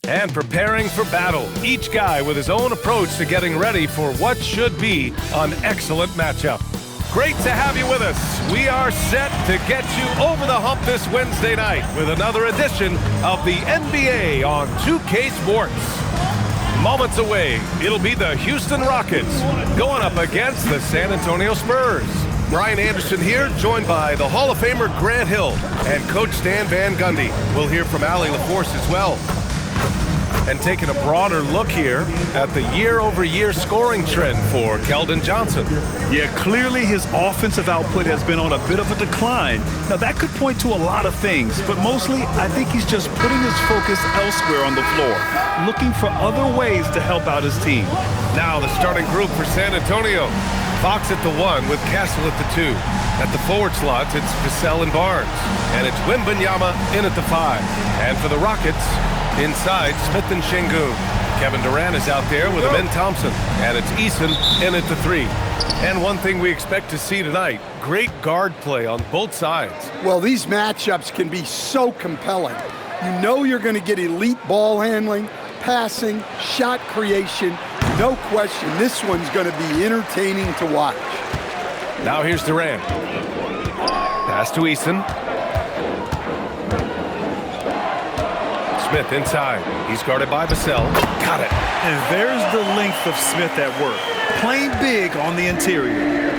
And preparing for battle, each guy with his own approach to getting ready for what should be an excellent matchup. Great to have you with us. We are set to get you over the hump this Wednesday night with another edition of the NBA on 2K Sports. Moments away, it'll be the Houston Rockets going up against the San Antonio Spurs. Brian Anderson here, joined by the Hall of Famer Grant Hill and Coach Stan Van Gundy. We'll hear from Allie LaForce as well. And taking a broader look here at the year-over-year scoring trend for Keldon Johnson. Yeah, clearly his offensive output has been on a bit of a decline. Now, that could point to a lot of things, but mostly I think he's just putting his focus elsewhere on the floor, looking for other ways to help out his team. Now the starting group for San Antonio. Fox at the 1 with Castle at the 2. At the forward slots, it's Vassell and Barnes. And it's Wembanyama in at the 5. And for the Rockets, inside, Smith and Şengün. Kevin Durant is out there with Amin Thompson. And it's Eason in at the 3. And one thing we expect to see tonight, great guard play on both sides. Well, these matchups can be so compelling. You know you're going to get elite ball handling, passing, shot creation. No question, this one's going to be entertaining to watch. Now here's Durant. Pass to Eason. Smith inside. He's guarded by Vassell. Got it. And there's the length of Smith at work. Playing big on the interior.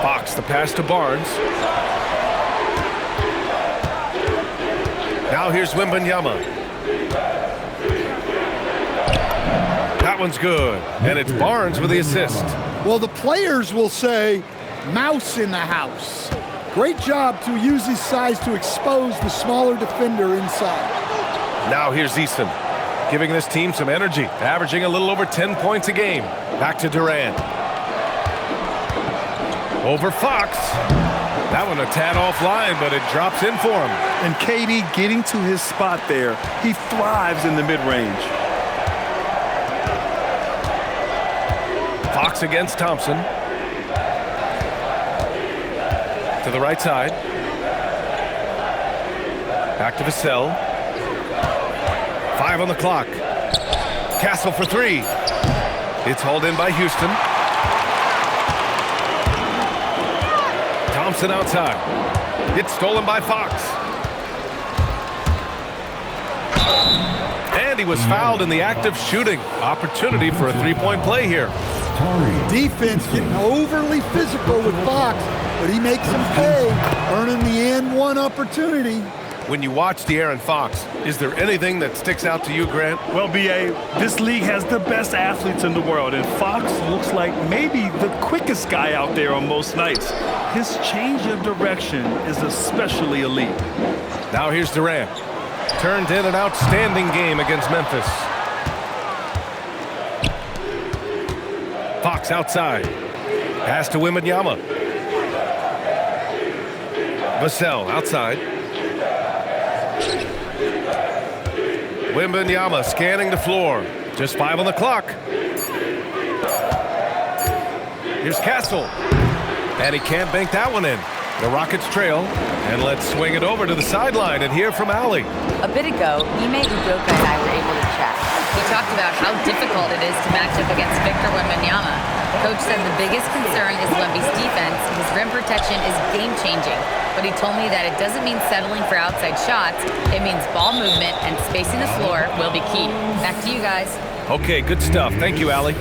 Fox, the pass to Barnes. Now here's Wembanyama. That one's good. And it's Barnes with the assist. Well, the players will say, mouse in the house. Great job to use his size to expose the smaller defender inside. Now here's Eason, giving this team some energy, averaging a little over 10 points a game. Back to Durant. Over Fox. That one a tad offline, but it drops in for him. And KD getting to his spot there. He thrives in the mid-range. Fox against Thompson. To the right side. Back to Vassell. 5 on the clock. Castle for 3. It's hauled in by Houston. Thompson outside. It's stolen by Fox. And he was fouled in the act of shooting. Opportunity for a three-point play here. Defense getting overly physical with Fox, but he makes them pay, earning the and one opportunity. When you watch De'Aaron Fox, is there anything that sticks out to you, Grant? Well, B.A., this league has the best athletes in the world, and Fox looks like maybe the quickest guy out there on most nights. His change of direction is especially elite. Now here's Durant. Turned in an outstanding game against Memphis. Fox outside. Pass to Wembanyama. Vassell outside. Wembanyama scanning the floor. Just 5 on the clock. Here's Castle. And he can't bank that one in. The Rockets trail. And let's swing it over to the sideline and hear from Allie. A bit ago, Ime Udoka and I were able to chat. He talked about how difficult it is to match up against Victor Wembanyama. Coach said the biggest concern is Wemby's defense. His rim protection is game-changing. But he told me that it doesn't mean settling for outside shots. It means ball movement and spacing the floor will be key. Back to you guys. Okay, good stuff. Thank you, Allie.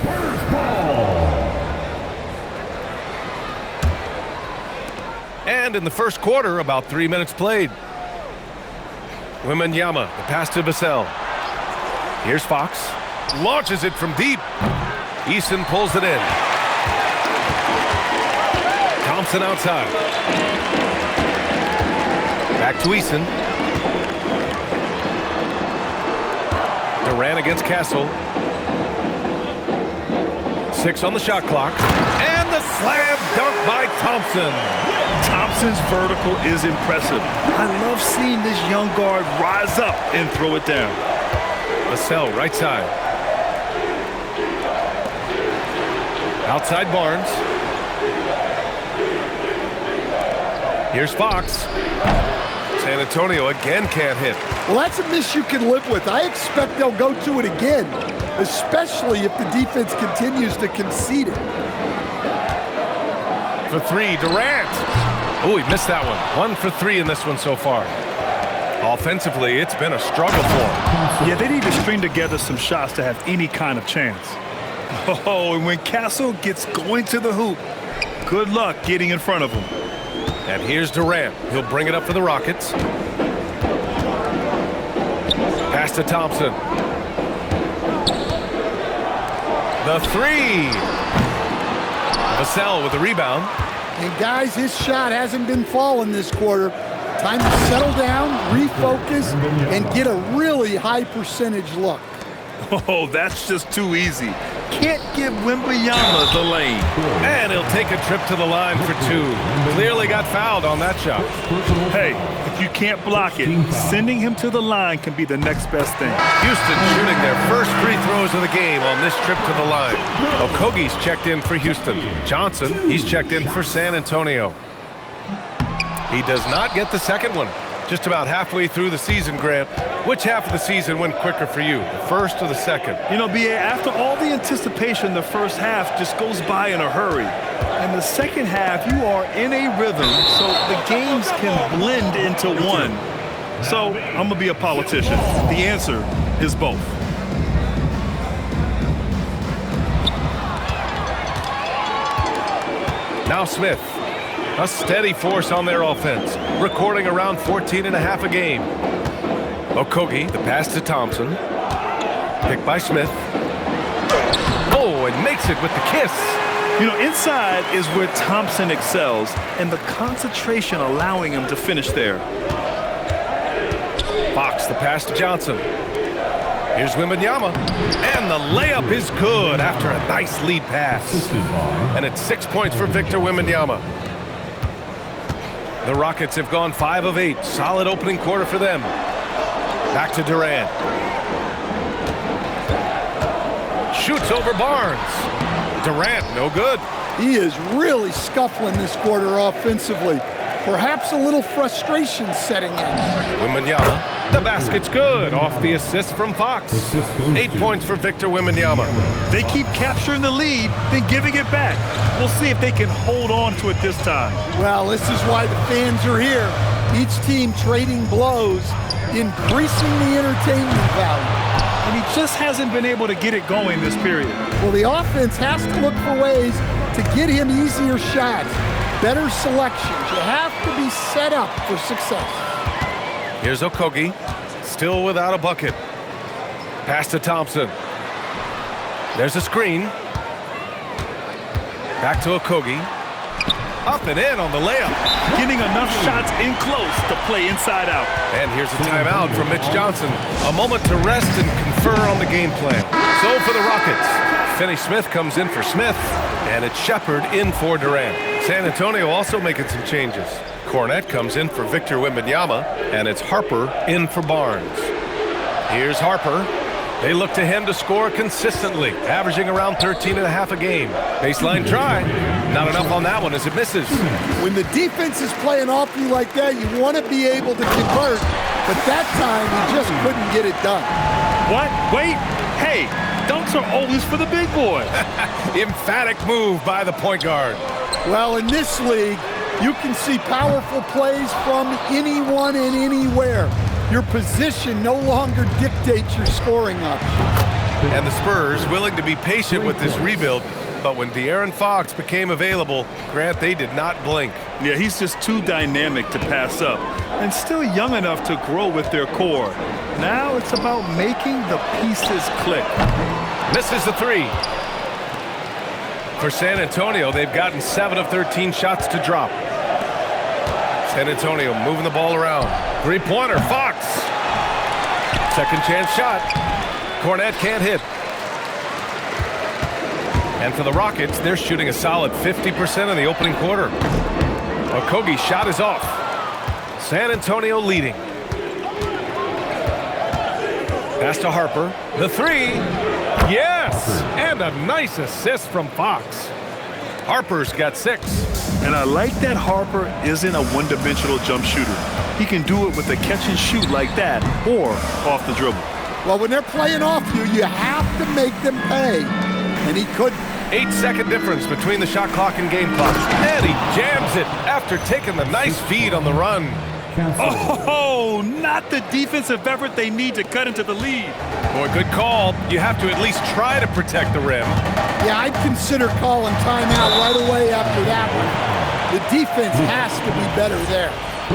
And in the first quarter, about 3 minutes played. Wembanyama, the pass to Vassell. Here's Fox. Launches it from deep. Eason pulls it in. Thompson outside. Back to Eason. Durant against Castle. 6 on the shot clock. And the slam dunk by Thompson. Thompson's vertical is impressive. I love seeing this young guard rise up and throw it down. Vassell, right side. Outside Barnes. Here's Fox. San Antonio again can't hit. Well, that's a miss you can live with. I expect they'll go to it again, especially if the defense continues to concede it. For three, Durant. Oh, he missed that one. 1 for 3 in this one so far. Offensively, it's been a struggle for him. Yeah, they need to string together some shots to have any kind of chance. Oh, and when Castle gets going to the hoop, good luck getting in front of him. And here's Durant. He'll bring it up for the Rockets. Pass to Thompson. The three. Vassell with the rebound. And guys, his shot hasn't been falling this quarter. Time to settle down, refocus, and get a really high percentage look. Oh, that's just too easy. Can't give Wembanyama the lane. And he'll take a trip to the line for 2. Clearly got fouled on that shot. Hey, if you can't block it, sending him to the line can be the next best thing. Houston shooting their first free throws of the game on this trip to the line. Okogie's checked in for Houston. Johnson, he's checked in for San Antonio. He does not get the second one. Just about halfway through the season, Grant. Which half of the season went quicker for you, the first or the second? You know, B.A., after all the anticipation, the first half just goes by in a hurry. In the second half, you are in a rhythm, so the games can blend into one. So, I'm going to be a politician. The answer is both. Now Smith. A steady force on their offense, recording around 14.5 a game. Okogie, the pass to Thompson. Picked by Smith. Oh, and makes it with the kiss. You know, inside is where Thompson excels, and the concentration allowing him to finish there. Fox, the pass to Johnson. Here's Wembanyama. And the layup is good after a nice lead pass. And it's 6 points for Victor Wembanyama. The Rockets have gone 5 of 8. Solid opening quarter for them. Back to Durant. Shoots over Barnes. Durant, no good. He is really scuffling this quarter offensively. Perhaps a little frustration setting in. Wembanyama, the basket's good off the assist from Fox. 8 points for Victor Wembanyama. They keep capturing the lead, then giving it back. We'll see if they can hold on to it this time. Well, this is why the fans are here. Each team trading blows, increasing the entertainment value. And he just hasn't been able to get it going this period. Well, the offense has to look for ways to get him easier shots, better selections. You have to be set up for success. Here's Okogie, still without a bucket. Pass to Thompson. There's a screen. Back to Okogie. Up and in on the layup. Getting enough shots in close to play inside out. And here's a timeout from Mitch Johnson. A moment to rest and confer on the game plan. So for the Rockets, Finney-Smith comes in for Smith, and it's Shepard in for Durant. San Antonio also making some changes. Cornette comes in for Victor Wembanyama, and it's Harper in for Barnes. Here's Harper. They look to him to score consistently, averaging around 13.5 a game. Baseline try. Not enough on that one as it misses. When the defense is playing off you like that, you want to be able to convert, but that time he just couldn't get it done. What? Wait. Hey, dunks are always for the big boy. Emphatic move by the point guard. Well, in this league, you can see powerful plays from anyone and anywhere. Your position no longer dictates your scoring options. And the Spurs willing to be patient with this rebuild, but when De'Aaron Fox became available, Grant, they did not blink. Yeah, he's just too dynamic to pass up, and still young enough to grow with their core. Now it's about making the pieces click. Misses the three. For San Antonio, they've gotten 7 of 13 shots to drop. San Antonio moving the ball around. Three-pointer, Fox. Second chance shot. Cornette can't hit. And for the Rockets, they're shooting a solid 50% in the opening quarter. Okogie's shot is off. San Antonio leading. Pass to Harper. The three. Yes! And a nice assist from Fox. Harper's got 6. And I like that Harper isn't a one-dimensional jump shooter. He can do it with a catch and shoot like that or off the dribble. Well, when they're playing off you, you have to make them pay. And he couldn't. 8-second difference between the shot clock and game clock. And he jams it after taking the nice feed on the run. Oh, not the defensive effort they need to cut into the lead. Boy, good call. You have to at least try to protect the rim. Yeah, I'd consider calling timeout right away after that one. The defense has to be better there.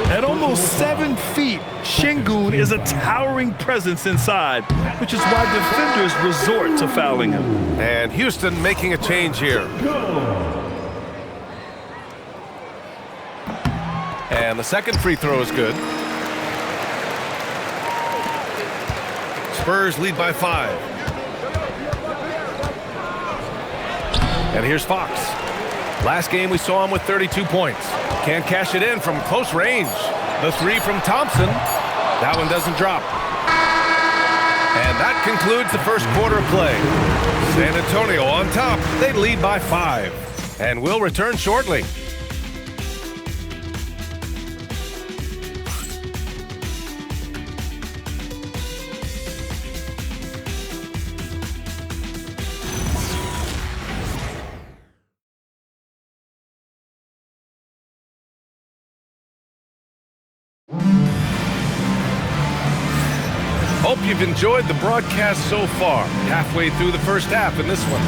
At almost 7 feet, Şengün is a towering presence inside, which is why defenders resort to fouling him. And Houston making a change here. And the second free throw is good. Spurs lead by 5. And here's Fox. Last game we saw him with 32 points. Can't cash it in from close range. The three from Thompson. That one doesn't drop. And that concludes the first quarter of play. San Antonio on top. They lead by 5. And we'll return shortly. Hope you've enjoyed the broadcast so far. Halfway through the first half in this one.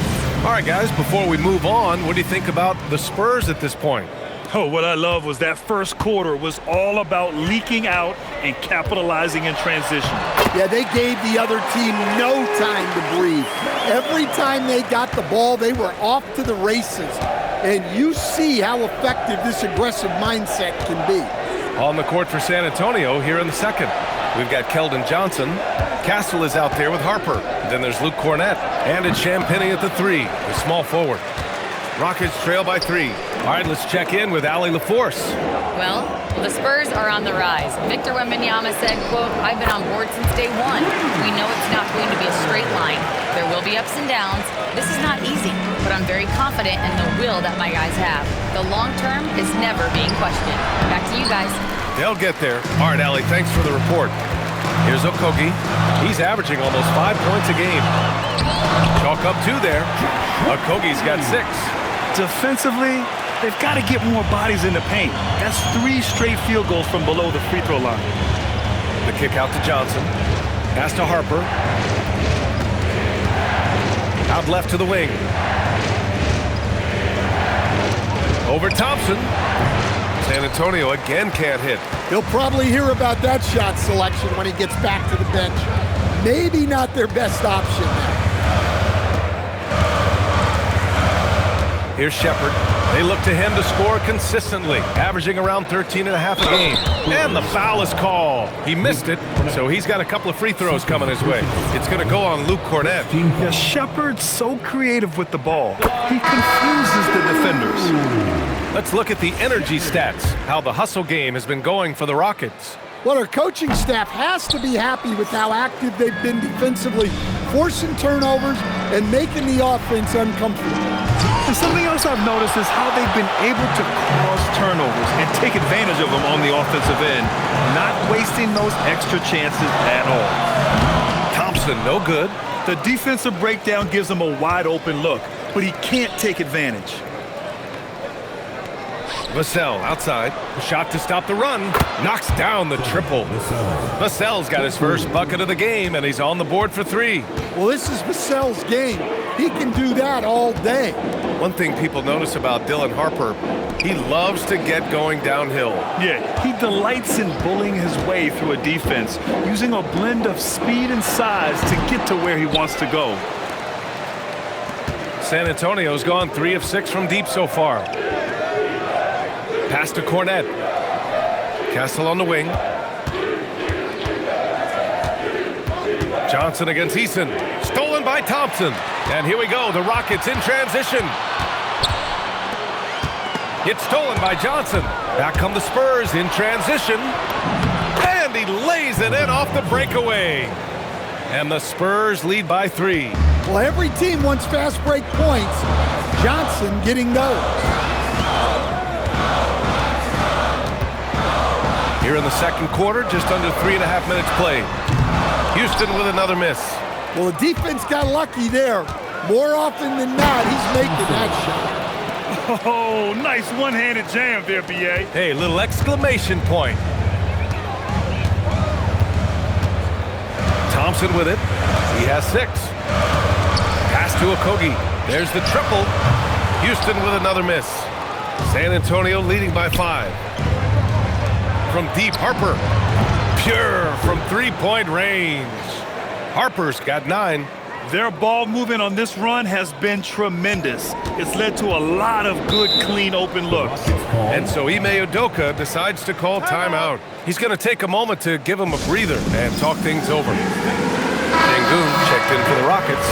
All right, guys, before we move on, what do you think about the Spurs at this point? Oh, what I love was that first quarter was all about leaking out and capitalizing in transition. Yeah, they gave the other team no time to breathe. Every time they got the ball, they were off to the races. And you see how effective this aggressive mindset can be. On the court for San Antonio here in the second. We've got Keldon Johnson. Castle is out there with Harper. Then there's Luke Cornett. And it's Champagnie at the 3, the small forward. Rockets trail by 3. All right, let's check in with Allie LaForce. Well, the Spurs are on the rise. Victor Wembanyama said, quote, "I've been on board since day one. We know it's not going to be a straight line. There will be ups and downs. This is not easy, but I'm very confident in the will that my guys have. The long term is never being questioned." Back to you guys. They'll get there. All right, Allie, thanks for the report. Here's Okogie. He's averaging almost 5 points a game. Chalk up 2 there. Okogie's got 6. Defensively, they've got to get more bodies in the paint. That's 3 straight field goals from below the free throw line. The kick out to Johnson. Pass to Harper. Out left to the wing. Over Thompson. San Antonio again can't hit. He'll probably hear about that shot selection when he gets back to the bench. Maybe not their best option there. Here's Shepard. They look to him to score consistently, averaging around 13.5 a game. And the foul is called. He missed it, so he's got a couple of free throws coming his way. It's going to go on Luke Cornett. Yeah, Shepard's so creative with the ball. He confuses the defenders. Let's look at the energy stats, how the hustle game has been going for the Rockets. Well, our coaching staff has to be happy with how active they've been defensively, forcing turnovers and making the offense uncomfortable. And something else I've noticed is how they've been able to cause turnovers and take advantage of them on the offensive end, not wasting those extra chances at all. Thompson, no good. The defensive breakdown gives him a wide open look, but he can't take advantage. Vassell outside. Shot to stop the run. Knocks down the triple. Vassell's got his first bucket of the game, and he's on the board for 3. Well, this is Vassell's game. He can do that all day. One thing people notice about Dylan Harper, he loves to get going downhill. Yeah, he delights in bullying his way through a defense, using a blend of speed and size to get to where he wants to go. San Antonio's gone 3 of 6 from deep so far. Pass to Cornett. Castle on the wing. Johnson against Eason. Stolen by Thompson. And here we go. The Rockets in transition. It's stolen by Johnson. Back come the Spurs in transition. And he lays it in off the breakaway. And the Spurs lead by 3. Well, every team wants fast break points. Johnson getting those. Here in the second quarter, just under 3.5 minutes played. Houston with another miss. Well, the defense got lucky there. More often than not, he's making that shot. Oh, nice one-handed jam there, B.A. Hey, little exclamation point. Thompson with it. He has 6. Pass to Okogie. There's the triple. Houston with another miss. San Antonio leading by 5. From deep, Harper. Pure from 3-point range. Harper's got 9. Their ball movement on this run has been tremendous. It's led to a lot of good, clean, open looks. And so Ime Udoka decides to call timeout. He's going to take a moment to give him a breather and talk things over. Sengun checked in for the Rockets.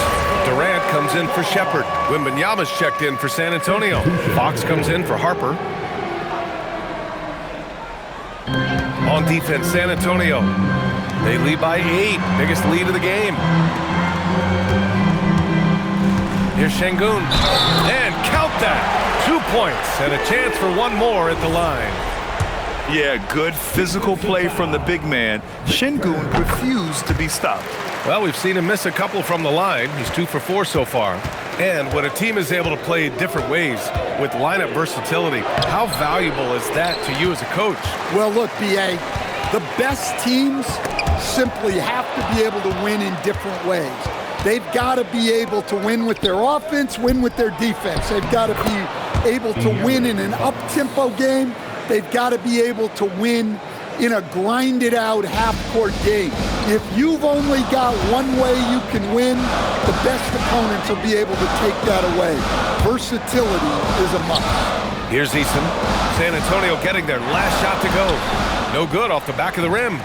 Durant comes in for Shepard. Wembanyama's checked in for San Antonio. Fox comes in for Harper. On defense, San Antonio. They lead by 8. Biggest lead of the game. Here's Sengun. And count that. 2 points and a chance for one more at the line. Yeah, good physical play from the big man. Sengun refused to be stopped. Well, we've seen him miss a couple from the line. He's 2 for 4 so far. And when a team is able to play different ways with lineup versatility, how valuable is that to you as a coach? Well, look, B.A., the best teams simply have to be able to win in different ways. They've got to be able to win with their offense, win with their defense. They've got to be able to win in an up-tempo game. They've got to be able to win in a grinded-out half-court game. If you've only got one way you can win, the best opponents will be able to take that away. Versatility is a must. Here's Eason. San Antonio getting their last shot to go. No good off the back of the rim.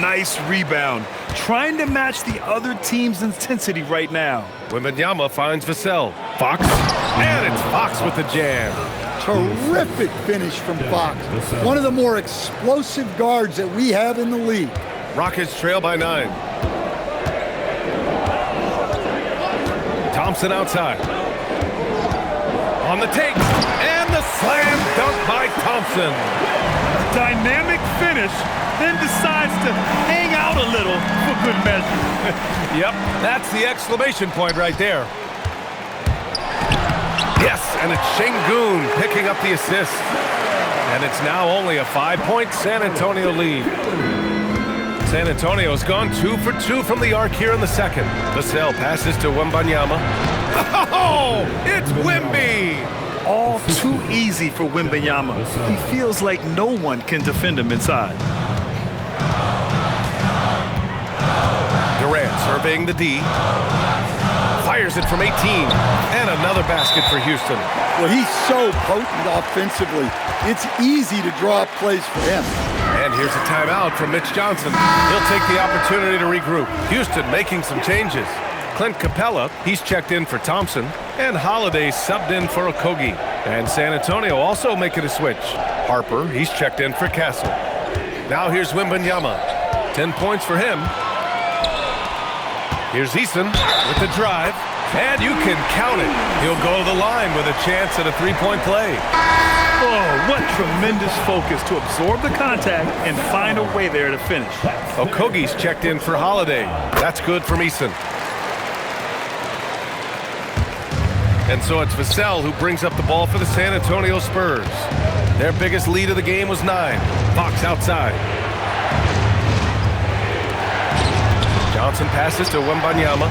Nice rebound. Trying to match the other team's intensity right now. Wembanyama finds Vassell. Fox. And it's Fox with the jam. Terrific finish from Fox. One of the more explosive guards that we have in the league. Rockets trail by 9. Thompson outside. On the take. And the slam dunk by Thompson. Dynamic finish, then decides to hang out a little for good measure. Yep, that's the exclamation point right there. Yes, and it's Sengun picking up the assist. And it's now only a 5-point San Antonio lead. San Antonio's gone 2 for 2 from the arc here in the second. Vassell passes to Wembanyama. Oh, it's Wemby! All too easy for Wembanyama. He feels like no one can defend him inside. Durant surveying the D. Fires it from 18. And another basket for Houston. Well, he's so potent offensively. It's easy to draw up plays for him. And here's a timeout from Mitch Johnson. He'll take the opportunity to regroup. Houston making some changes. Clint Capella, he's checked in for Thompson. And Holiday subbed in for Okogie. And San Antonio also making a switch. Harper, he's checked in for Castle. Now here's Wembanyama. 10 points for him. Here's Eason with the drive. And you can count it. He'll go to the line with a chance at a 3-point play. Oh, what tremendous focus to absorb the contact and find a way there to finish. Okogie's checked in for Holiday. That's good from Eason. And so it's Vassell who brings up the ball for the San Antonio Spurs. Their biggest lead of the game was 9. Fox outside. Johnson passes to Wembanyama.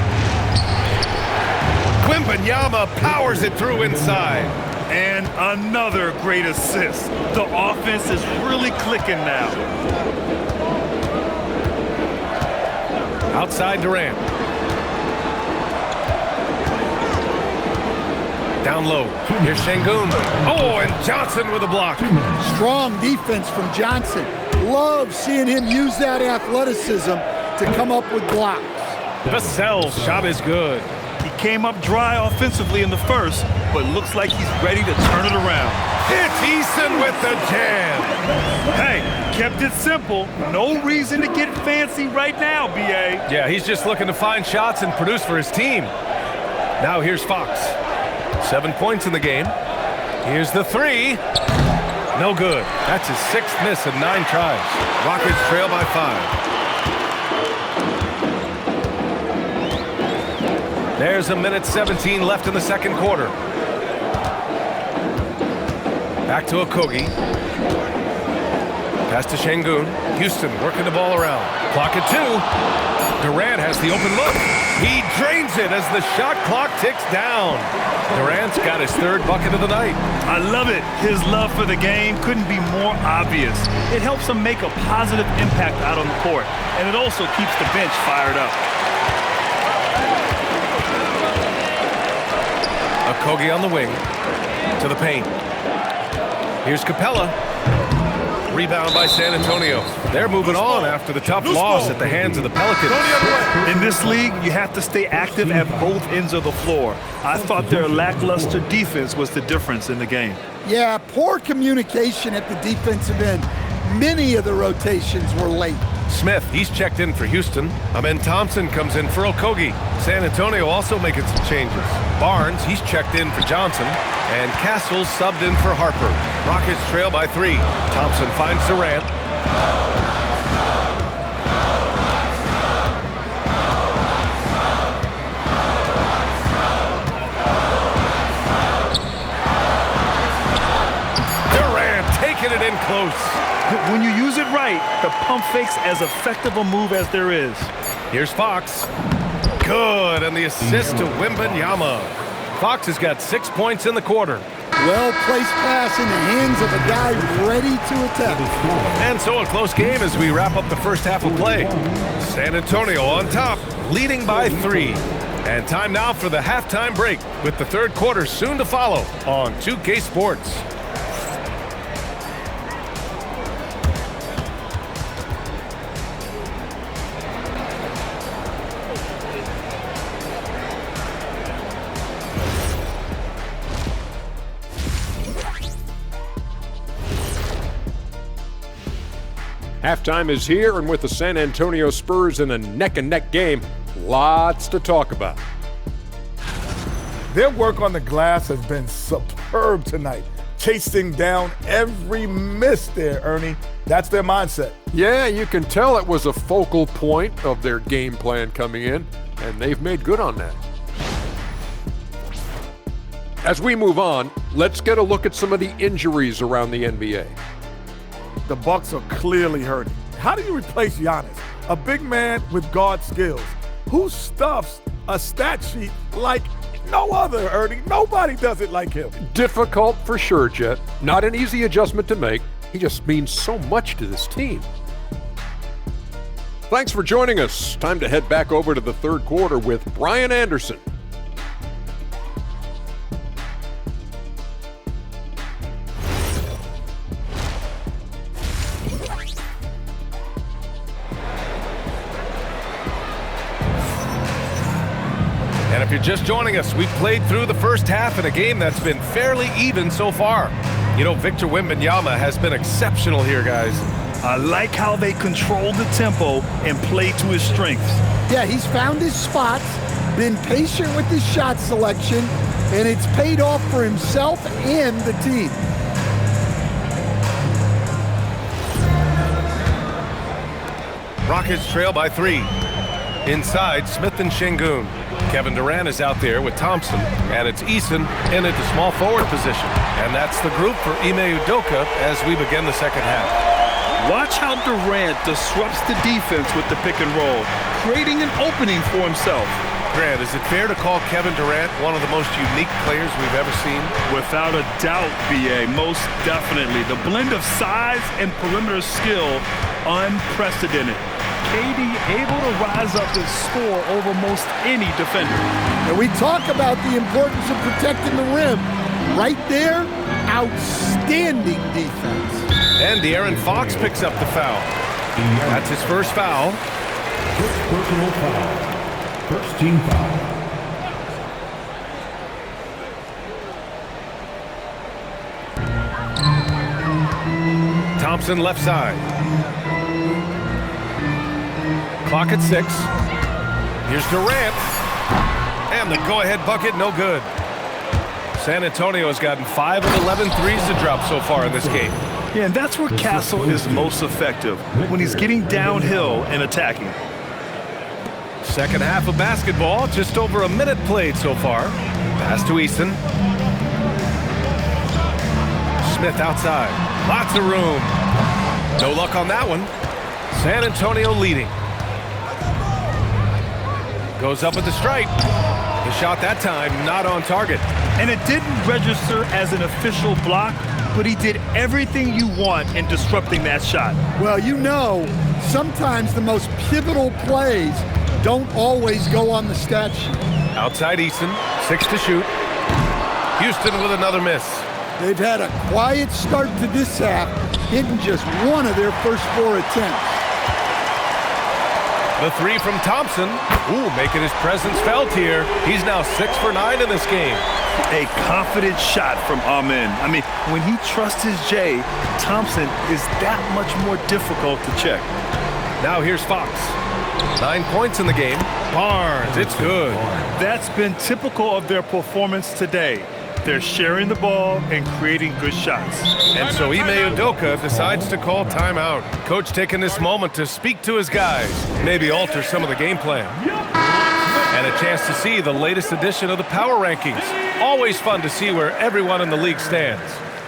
Wembanyama powers it through inside. And another great assist. The offense is really clicking now. Outside Durant. Down low. Here's Sengun. Oh, and Johnson with a block. Strong defense from Johnson. Love seeing him use that athleticism to come up with blocks. Vassell's shot is good. He came up dry offensively in the first, but looks like he's ready to turn it around. It's Eason with the jam. Hey, kept it simple. No reason to get fancy right now, B.A. Yeah, he's just looking to find shots and produce for his team. Now here's Fox. 7 points in the game. Here's the 3. No good. That's his 6th miss in 9 tries. Rockets trail by 5. There's 1:17 left in the second quarter. Back to Okogie. Pass to Şengün. Houston working the ball around. Clock at 2. Durant has the open look. He drains it as the shot clock ticks down. Durant's got his 3rd bucket of the night. I love it. His love for the game couldn't be more obvious. It helps him make a positive impact out on the court, and it also keeps the bench fired up. Okogie on the wing. To the paint. Here's Capella. Rebound by San Antonio. They're moving on after the tough loss at the hands of the Pelicans. In this league, you have to stay active at both ends of the floor. I thought their lackluster defense was the difference in the game. Yeah, poor communication at the defensive end. Many of the rotations were late. Smith, he's checked in for Houston. Amen Thompson comes in for Okogie. San Antonio also making some changes. Barnes, he's checked in for Johnson. And Castles subbed in for Harper. Rockets trail by 3. Thompson finds Durant. Durant taking it in close. When you use it right, the pump fake's as effective a move as there is. Here's Fox. Good, and the assist to Wembanyama. Fox has got 6 points in the quarter. Well-placed pass in the hands of a guy ready to attack. And so a close game as we wrap up the first half of play. San Antonio on top, leading by 3. And time now for the halftime break, with the third quarter soon to follow on 2K Sports. Halftime is here, and with the San Antonio Spurs in a neck-and-neck game, lots to talk about. Their work on the glass has been superb tonight, chasing down every miss there, Ernie. That's their mindset. Yeah, you can tell it was a focal point of their game plan coming in, and they've made good on that. As we move on, let's get a look at some of the injuries around the NBA. The Bucks are clearly hurting. How do you replace Giannis, a big man with guard skills, who stuffs a stat sheet like no other, Ernie? Nobody does it like him. Difficult for sure, Jet. Not an easy adjustment to make. He just means so much to this team. Thanks for joining us. Time to head back over to the third quarter with Brian Anderson. And if you're just joining us, we've played through the first half in a game that's been fairly even so far. You know, Victor Wembanyama has been exceptional here, guys. I like how they control the tempo and play to his strengths. Yeah, he's found his spots, been patient with his shot selection, and it's paid off for himself and the team. Rockets trail by 3. Inside, Smith and Şengün. Kevin Durant is out there with Thompson, and it's Eason in at the small forward position. And that's the group for Ime Udoka as we begin the second half. Watch how Durant disrupts the defense with the pick and roll, creating an opening for himself. Grant, is it fair to call Kevin Durant one of the most unique players we've ever seen? Without a doubt, BA, most definitely. The blend of size and perimeter skill, unprecedented. KD able to rise up and score over most any defender. And we talk about the importance of protecting the rim. Right there, outstanding defense. And De'Aaron Fox picks up the foul. That's his first foul. Personal foul. First team foul. Thompson left side. Clock at 6. Here's Durant. And the go-ahead bucket, no good. San Antonio has gotten 5 of 11 threes to drop so far in this game. Yeah, and that's where Castle is most effective, when he's getting downhill and attacking. Second half of basketball, just over a minute played so far. Pass to Easton. Smith outside. Lots of room. No luck on that one. San Antonio leading. Goes up with the strike. The shot that time not on target. And it didn't register as an official block, but he did everything you want in disrupting that shot. Well, you know, sometimes the most pivotal plays don't always go on the stat sheet. Outside Easton, 6 to shoot. Houston with another miss. They've had a quiet start to this half, hitting just one of their first 4 attempts. The 3 from Thompson. Ooh, making his presence felt here. He's now 6 for 9 in this game. A confident shot from Amen. I mean, when he trusts his J, Thompson is that much more difficult to check. Now here's Fox. 9 points in the game. Barnes, it's good. That's been typical of their performance today. They're sharing the ball and creating good shots. And so Ime Udoka decides to call timeout. Coach taking this moment to speak to his guys, maybe alter some of the game plan. And a chance to see the latest edition of the power rankings. Always fun to see where everyone in the league stands.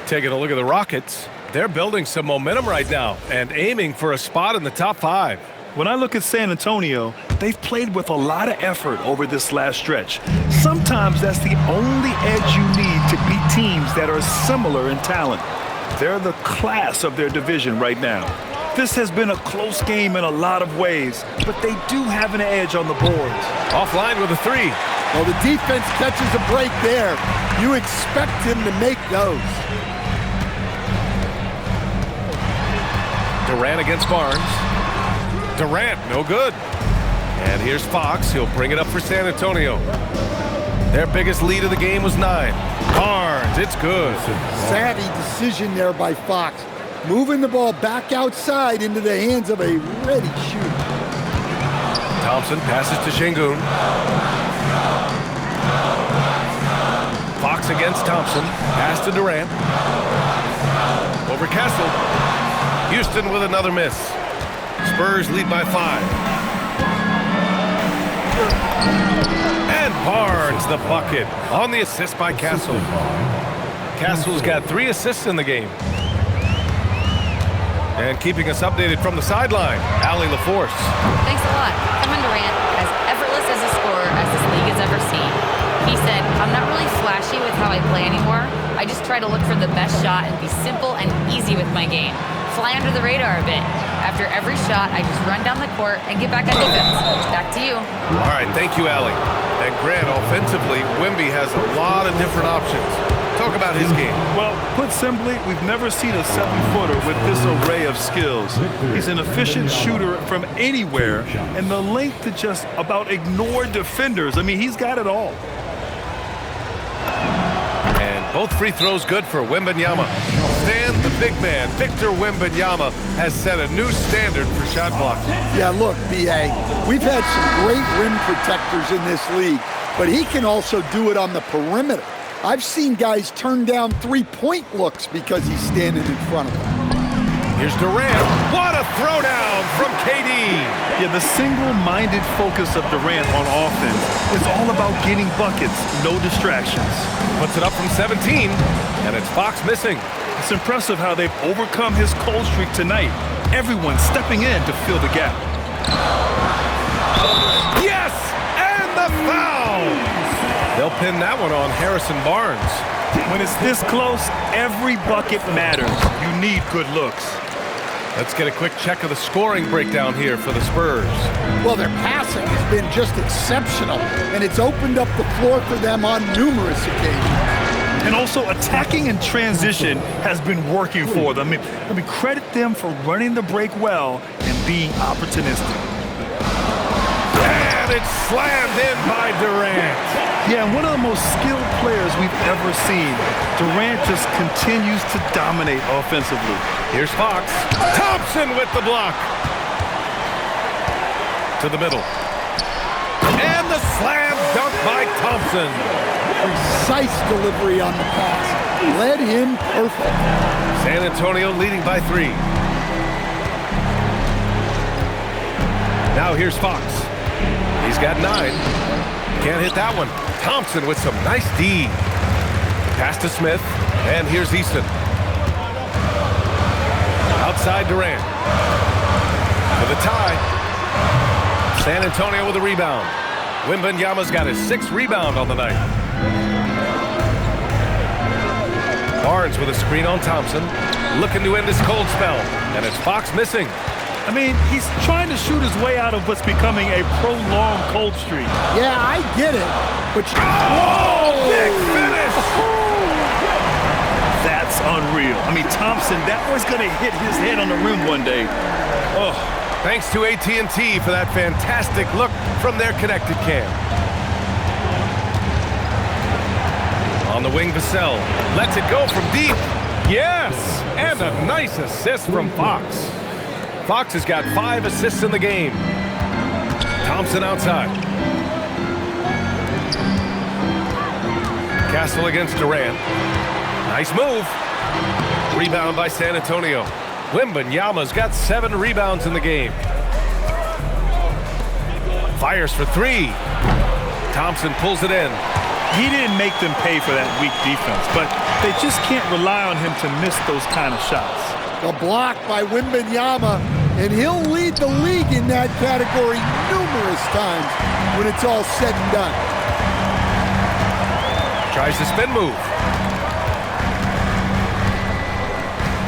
Taking a look at the Rockets, they're building some momentum right now and aiming for a spot in the top 5. When I look at San Antonio, they've played with a lot of effort over this last stretch. Sometimes that's the only edge you need to beat teams that are similar in talent. They're the class of their division right now. This has been a close game in a lot of ways, but they do have an edge on the boards. Offline with a 3. Well, the defense catches a break there. You expect him to make those. Durant against Barnes. Durant, no good. And here's Fox. He'll bring it up for San Antonio. Their biggest lead of the game was 9. Barnes, it's good. Savvy decision there by Fox. Moving the ball back outside into the hands of a ready shooter. Thompson passes to Şengün. Fox against Thompson. Pass to Durant. Over Castle. Houston with another miss. Spurs lead by 5. And Barnes the bucket on the assist by Castle. Castle's got 3 assists in the game. And keeping us updated from the sideline, Allie LaForce. Thanks a lot. Kevin Durant, as effortless as a scorer as this league has ever seen. He said, I'm not really flashy with how I play anymore. I just try to look for the best shot and be simple and easy with my game. Fly under the radar a bit. After every shot, I just run down the court and get back on defense. Back to you. All right, thank you, Allie. And Grant, offensively, Wemby has a lot of different options. Talk about his game. Well, put simply, we've never seen a 7-footer with this array of skills. He's an efficient shooter from anywhere, and the length to just about ignore defenders. I mean, he's got it all. And both free throws good for Wembanyama. Stan, the big man, Victor Wembanyama, has set a new standard for shot blocking. Yeah, look, B.A., we've had some great rim protectors in this league, but he can also do it on the perimeter. I've seen guys turn down 3-point looks because he's standing in front of them. Here's Durant. What a throwdown from KD. Yeah, the single-minded focus of Durant on offense is all about getting buckets, no distractions. Puts it up from 17, and it's Fox missing. It's impressive how they've overcome his cold streak tonight. Everyone stepping in to fill the gap. Yes! And the foul! They'll pin that one on Harrison Barnes. When it's this close, every bucket matters. You need good looks. Let's get a quick check of the scoring breakdown here for the Spurs. Well, their passing has been just exceptional, and it's opened up the floor for them on numerous occasions. And also, attacking in transition has been working for them. I mean, credit them for running the break well and being opportunistic. And it's slammed in by Durant. Yeah, one of the most skilled players we've ever seen. Durant just continues to dominate offensively. Here's Fox. Thompson with the block. To the middle. And the slam dunk by Thompson. Precise delivery on the pass. Led him perfect. San Antonio leading by 3. Now here's Fox. He's got 9. Can't hit that one. Thompson with some nice D. Pass to Smith, and here's Easton. Outside Durant. For the tie. San Antonio with a rebound. Wembanyama's got his 6th rebound on the night. Barnes with a screen on Thompson. Looking to end this cold spell. And it's Fox missing. I mean, he's trying to shoot his way out of what's becoming a prolonged cold streak. Yeah, I get it. But big finish! That's unreal. I mean, Thompson, that was going to hit his head on the rim one day. Oh. Thanks to AT&T for that fantastic look from their connected cam. On the wing, Vassell lets it go from deep. Yes, and a nice assist from Fox. Fox has got 5 assists in the game. Thompson outside. Castle against Durant. Nice move. Rebound by San Antonio. Wembanyama's got 7 rebounds in the game. Fires for 3. Thompson pulls it in. He didn't make them pay for that weak defense, but they just can't rely on him to miss those kind of shots. the block by Wembanyama, and he'll lead the league in that category numerous times when it's all said and done. Tries the spin move.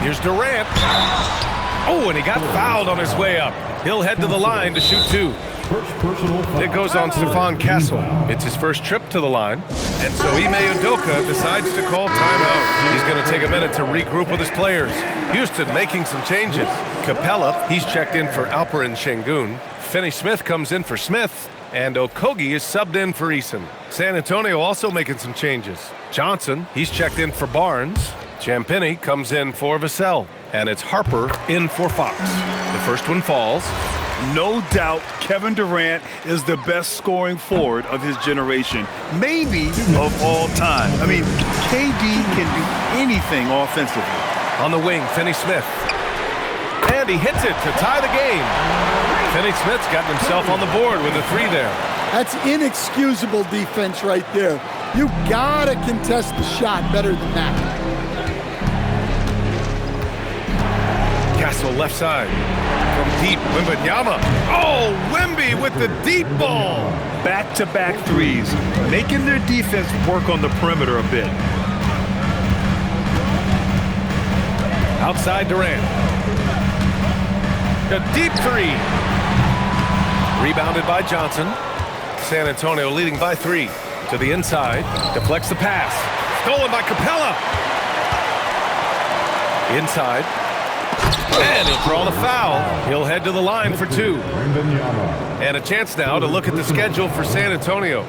Here's Durant. Oh, and he got fouled on his way up. He'll head to the line to shoot 2. It goes on Stephon Castle. It's his first trip to the line. And so Ime Udoka decides to call timeout. He's going to take a minute to regroup with his players. Houston making some changes. Capella, he's checked in for Alperen Şengün. Finney-Smith comes in for Smith. And Okogie is subbed in for Eason. San Antonio also making some changes. Johnson, he's checked in for Barnes. Champagnie comes in for Vassell. And it's Harper in for Fox. The first one falls. No doubt Kevin Durant is the best scoring forward of his generation, maybe of all time. I mean, KD can do anything offensively. On the wing, Finney-Smith. And he hits it to tie the game. Finney-Smith's gotten himself on the board with a 3 there. That's inexcusable defense right there. You gotta contest the shot better than that. Castle left side. From deep, Wembanyama. Oh, Wemby with the deep ball. Back-to-back threes, making their defense work on the perimeter a bit. Outside Durant. A deep 3. Rebounded by Johnson. San Antonio leading by 3. To the inside. Deflects the pass. Stolen by Capella. Inside. And he'll draw the foul. He'll head to the line for 2. And a chance now to look at the schedule for San Antonio.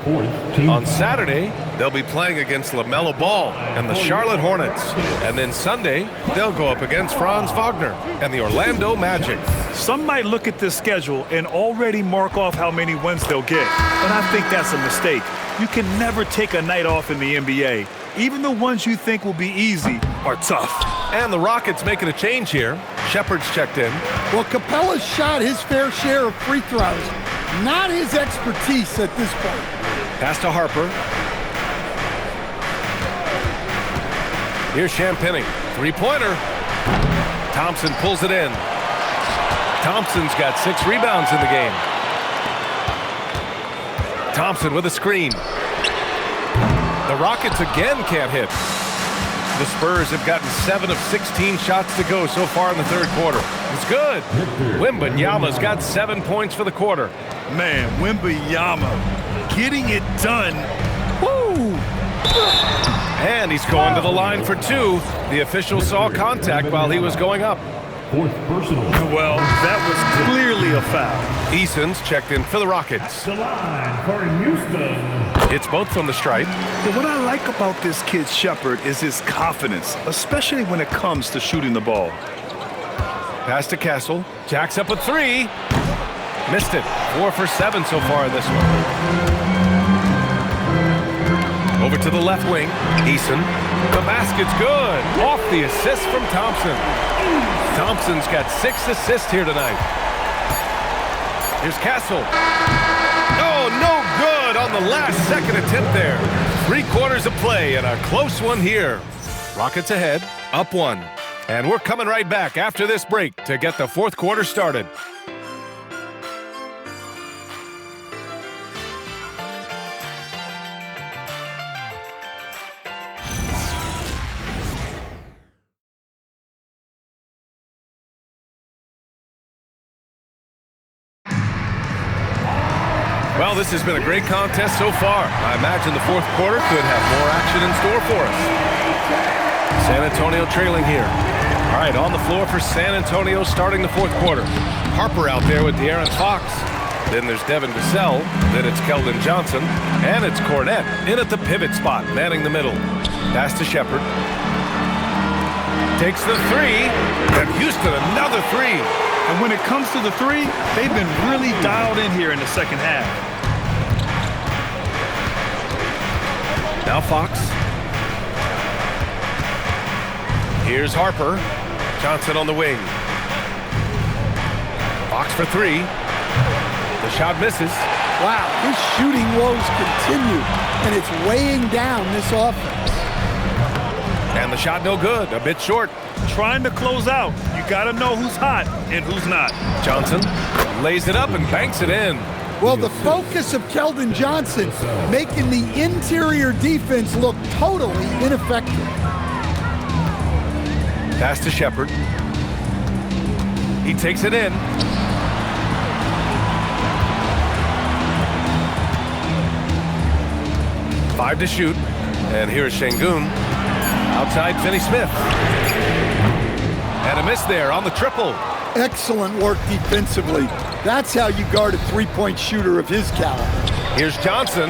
On Saturday, they'll be playing against LaMelo Ball and the Charlotte Hornets. And then Sunday, they'll go up against Franz Wagner and the Orlando Magic. Some might look at this schedule and already mark off how many wins they'll get. And I think that's a mistake. You can never take a night off in the NBA. Even the ones you think will be easy are tough. And the Rockets making a change here. Shepard's checked in. Well, Capella's shot his fair share of free throws. Not his expertise at this point. Pass to Harper. Here's Champagnie. 3-pointer. Thompson pulls it in. Thompson's got 6 rebounds in the game. Thompson with a screen. The Rockets again can't hit. The Spurs have gotten 7 of 16 shots to go so far in the third quarter. It's good. Wembanyama's got 7 points for the quarter. Man, Wembanyama getting it done. Woo! And he's going to the line for 2. The official saw contact while he was going up. Well, that was clearly a foul. Eason's checked in for the Rockets. It's both from the stripe. But what I like about this kid Shepard is his confidence, especially when it comes to shooting the ball. Pass to Castle. Jacks up a 3. Missed it. 4 for 7 so far in this one. Over to the left wing. Eason. The basket's good. Off the assist from Thompson. Thompson's got 6 assists here tonight. Here's Castle. Oh, no good on the last second attempt there. 3/4 of play and a close one here. Rockets ahead, up 1. And we're coming right back after this break to get the 4th quarter started. Well, this has been a great contest so far. I imagine the 4th quarter could have more action in store for us. San Antonio trailing here. All right, on the floor for San Antonio starting the 4th quarter. Harper out there with De'Aaron Fox. Then there's Devin Vassell. Then it's Keldon Johnson. And it's Cornette in at the pivot spot, manning the middle. Pass to Shepherd. Takes the 3. And Houston another 3. And when it comes to the 3, they've been really dialed in here in the second half. Now Fox. Here's Harper. Johnson on the wing. Fox for 3. The shot misses. Wow, his shooting woes continue, and it's weighing down this offense. And the shot no good, a bit short. Trying to close out. You got to know who's hot and who's not. Johnson lays it up and banks it in. Well, the focus of Keldon Johnson making the interior defense look totally ineffective. Pass to Shepherd. He takes it in. Five to shoot. And here's Şengün. Outside Finney-Smith. And a miss there on the triple. Excellent work defensively. That's how you guard a three-point shooter of his caliber. Here's Johnson,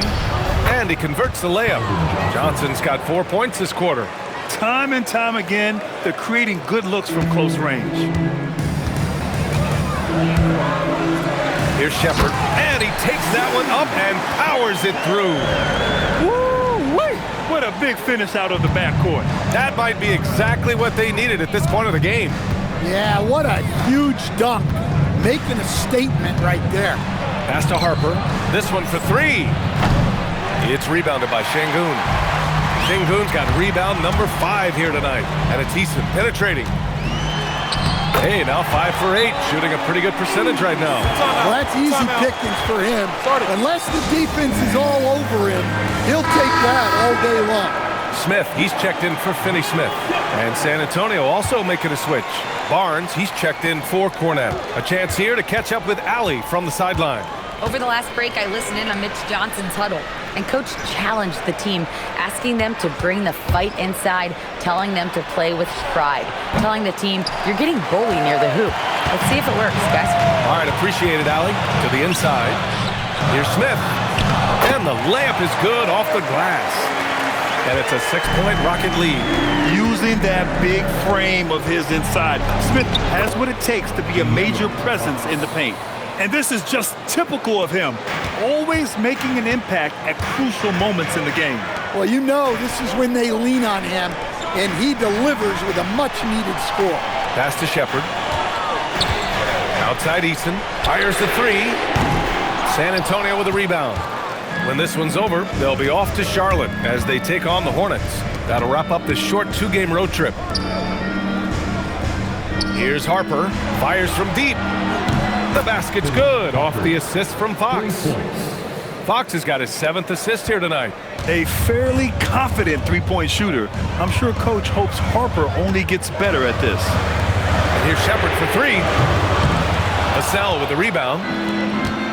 and he converts the layup. Johnson's got 4 points this quarter. Time and time again, they're creating good looks from close range. Here's Shepherd, and he takes that one up and powers it through. Woo-wee! What a big finish out of the backcourt. That might be exactly what they needed at this point of the game. Yeah, what a huge dunk. Making a statement right there. Pass to Harper. This one for 3. It's rebounded by Şengün. Şengün's got rebound number 5 here tonight. And it's Eason penetrating. Hey, now 5 for 8. Shooting a pretty good percentage right now. Well, that's easy pickings for him. Unless the defense is all over him, he'll take that all day long. Smith, he's checked in for Finney-Smith. And San Antonio also making a switch. Barnes, he's checked in for Cornette. A chance here to catch up with Allie from the sideline. Over the last break, I listened in on Mitch Johnson's huddle, and Coach challenged the team, asking them to bring the fight inside, telling them to play with pride, telling the team, you're getting bullied near the hoop. Let's see if it works, guys. All right, appreciate it, Allie. To the inside. Here's Smith. And the layup is good off the glass. And it's a 6-point Rocket lead. Using that big frame of his inside, Smith has what it takes to be a major presence in the paint. And this is just typical of him, always making an impact at crucial moments in the game. Well, you know this is when they lean on him, and he delivers with a much-needed score. Pass to Shepherd. Outside Eason. Fires the 3. San Antonio with a rebound. When this one's over, they'll be off to Charlotte as they take on the Hornets. That'll wrap up this short 2-game road trip. Here's Harper. Fires from deep. The basket's good off the assist from Fox. Fox has got his 7th assist here tonight. A fairly confident three-point shooter. I'm sure Coach hopes Harper only gets better at this. And here's Shepherd for 3. Vassell with the rebound.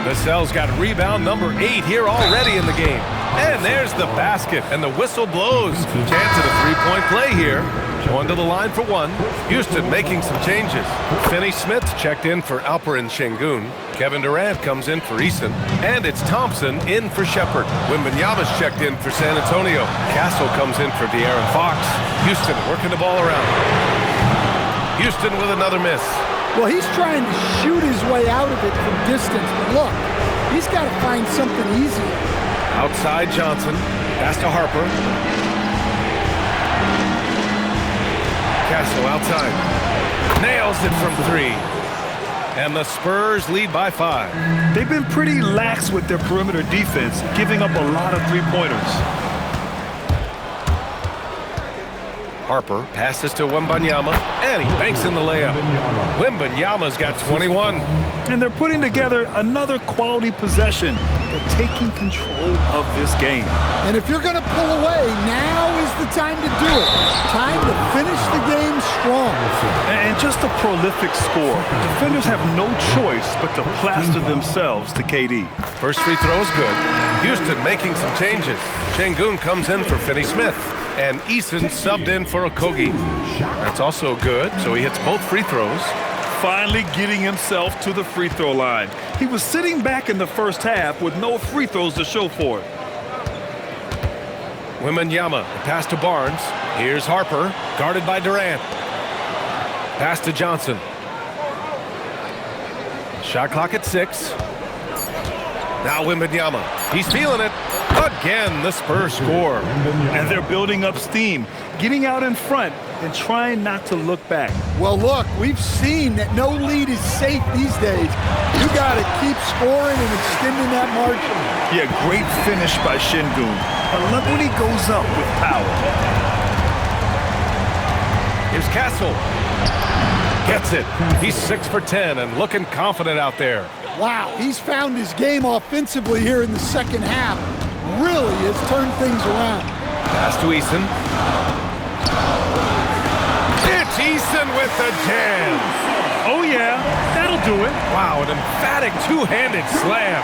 Vassell's got rebound number 8 here already in the game. And there's the basket, and the whistle blows. Chance at a 3-point play here. Going to the line for 1. Houston making some changes. Finney-Smith checked in for Alperen Şengün. Kevin Durant comes in for Eason. And it's Thompson in for Shepherd. Wembanyama's checked in for San Antonio. Castle comes in for De'Aaron Fox. Houston working the ball around. Houston with another miss. Well, he's trying to shoot his way out of it from distance, but look, he's got to find something easier. Outside Johnson. Pass to Harper. Castle outside. Nails it from 3. And the Spurs lead by 5. They've been pretty lax with their perimeter defense, giving up a lot of three-pointers. Harper passes to Wembanyama, and he banks in the layup. Wembanyama's got 21. And they're putting together another quality possession. They're taking control of this game. And if you're going to pull away, now is the time to do it. Time to finish the game strong. And just a prolific score. Defenders have no choice but to plaster themselves to KD. First free throw is good. Houston making some changes. Şengün comes in for Finney Smith. And Eason subbed in for Okogie. That's also good, so he hits both free throws. Finally getting himself to the free throw line. He was sitting back in the first half with no free throws to show for it. Wembanyama, pass to Barnes. Here's Harper, guarded by Durant. Pass to Johnson. Shot clock at 6. Now Wembanyama, he's feeling it. Again, the Spurs score. And they're building up steam, getting out in front and trying not to look back. Well, look, we've seen that no lead is safe these days. You got to keep scoring and extending that margin. Yeah, great finish by Şengün. But look when he goes up with power. Here's Castle. Gets it. He's 6 for 10 and looking confident out there. Wow, he's found his game offensively here in the second half. Really has turned things around. Pass to Eason. It's Eason with the jam. Oh yeah, that'll do it. Wow, an emphatic two-handed slam.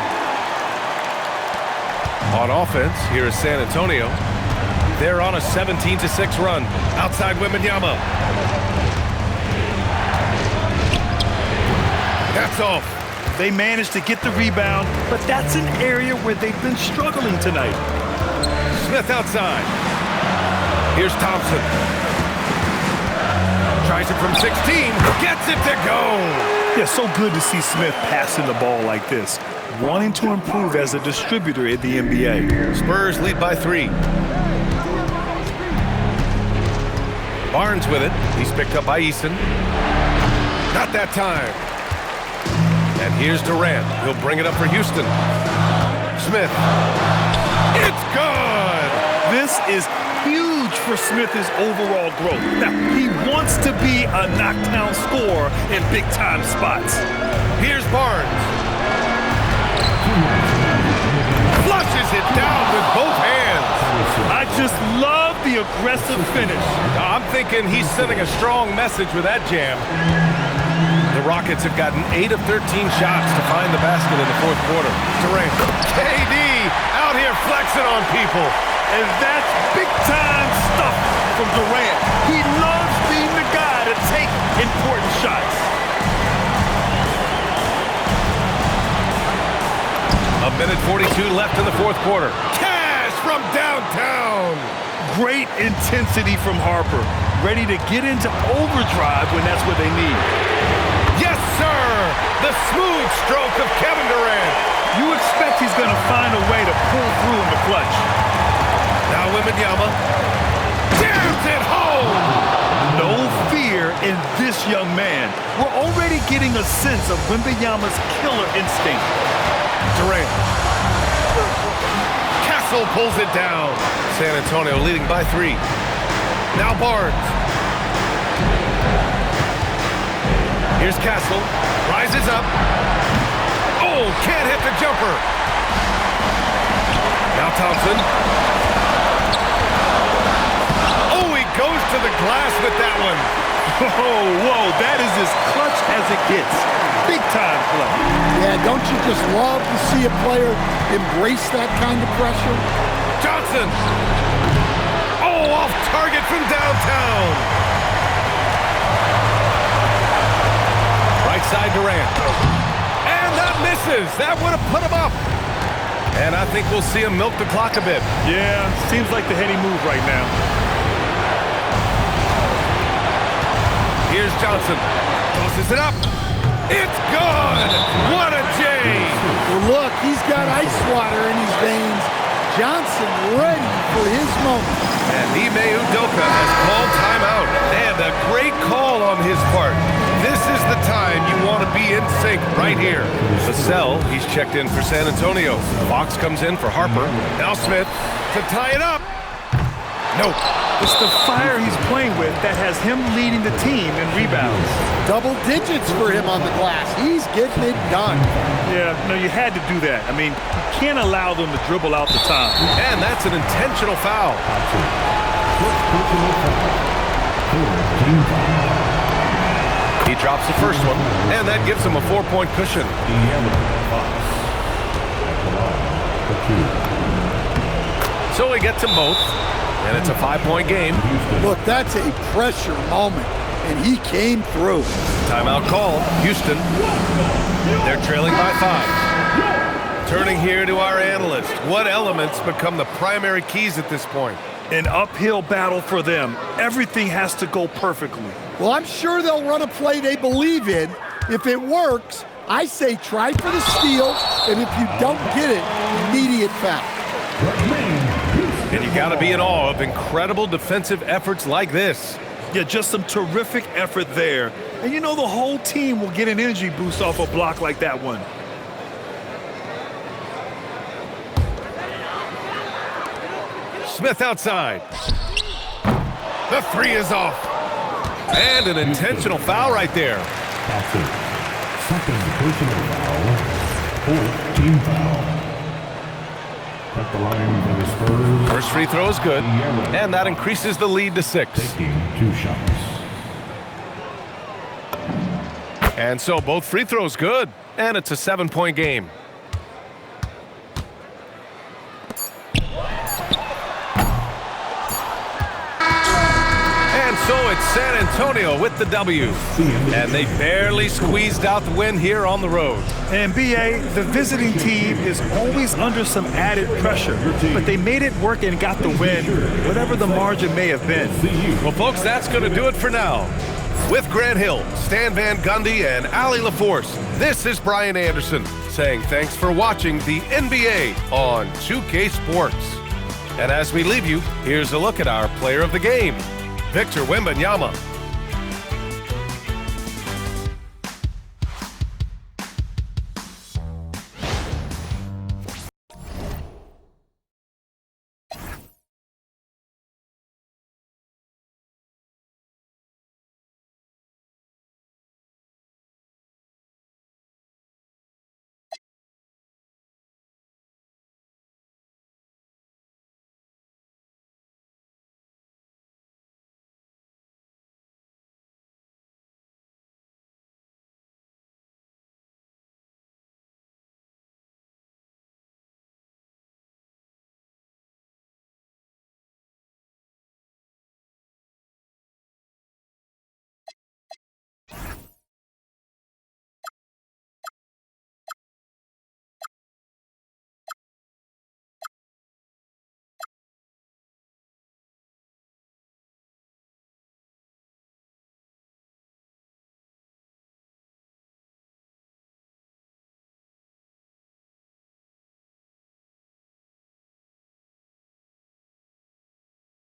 On offense, here is San Antonio. They're on a 17-6 run. Outside Wembanyama. That's off. They managed to get the rebound, but that's an area where they've been struggling tonight. Smith outside. Here's Thompson. Tries it from 16. Gets it to go. Yeah, so good to see Smith passing the ball like this, wanting to improve as a distributor in the NBA. Spurs lead by 3. Barnes with it. He's picked up by Eason. Not that time. And here's Durant. He'll bring it up for Houston. Smith. It's good! This is huge for Smith's overall growth. Now, he wants to be a knockdown scorer in big-time spots. Here's Barnes. Flushes it down with both hands. I just love the aggressive finish. I'm thinking he's sending a strong message with that jam. The Rockets have gotten 8 of 13 shots to find the basket in the fourth quarter. Durant. KD out here flexing on people. And that's big-time stuff from Durant. He loves being the guy to take important shots. A minute 42 left in the fourth quarter. Cash from downtown. Great intensity from Harper. Ready to get into overdrive when that's what they need. Yes, sir! The smooth stroke of Kevin Durant. You expect he's going to find a way to pull through in the clutch. Now Wembanyama jams it home! No fear in this young man. We're already getting a sense of Wembanyama's killer instinct. Durant. Castle pulls it down. San Antonio leading by 3. Now Barnes. Here's Castle. Rises up. Oh, can't hit the jumper. Now Thompson. Oh, he goes to the glass with that one. Whoa, that is as clutch as it gets. Big time clutch. Yeah, don't you just love to see a player embrace that kind of pressure? Johnson. Oh, off target from downtown. Right side Durant. And that misses. That would have put him up. And I think we'll see him milk the clock a bit. Yeah, seems like the heady move right now. Here's Johnson. Tosses it up. It's good. What a J. Well, look, he's got ice water in his veins, Johnson ready for his moment. And Ime Udoka has called timeout. And a great call on his part. This is the time you want to be in sync right here. Vassell, he's checked in for San Antonio. Fox comes in for Harper. Now Smith to tie it up. Nope. It's the fire he's playing with that has him leading the team in rebounds. Double digits for him on the glass. He's getting it done. Yeah, no, you had to do that. I mean, you can't allow them to dribble out the time. And that's an intentional foul. He drops the first one, and that gives him a 4-point cushion. So he gets them both, and it's a 5-point game. Look, that's a pressure moment, and he came through. Timeout called. Houston, they're trailing by 5. Turning here to our analyst. What elements become the primary keys at this point? An uphill battle for them. Everything has to go perfectly. Well, I'm sure they'll run a play they believe in. If it works, I say try for the steal, and if you don't get it, immediate foul. And you got to be in awe of incredible defensive efforts like this. Yeah, just some terrific effort there. And you know the whole team will get an energy boost off a block like that one. Smith outside. The 3 is off. And an intentional foul right there. That's it. Second personal foul. Fourth team foul. At the line for the Spurs. First free throw is good, and that increases the lead to 6. Taking 2 shots. And so both free throws good, and it's a 7-point game. And so it's San Antonio with the W. And they barely squeezed out the win here on the road. And BA, the visiting team is always under some added pressure, but they made it work and got the win, whatever the margin may have been. Well, folks, that's going to do it for now. With Grant Hill, Stan Van Gundy, and Ali LaForce, this is Brian Anderson saying thanks for watching the NBA on 2K Sports. And as we leave you, here's a look at our player of the game, Victor Wembanyama.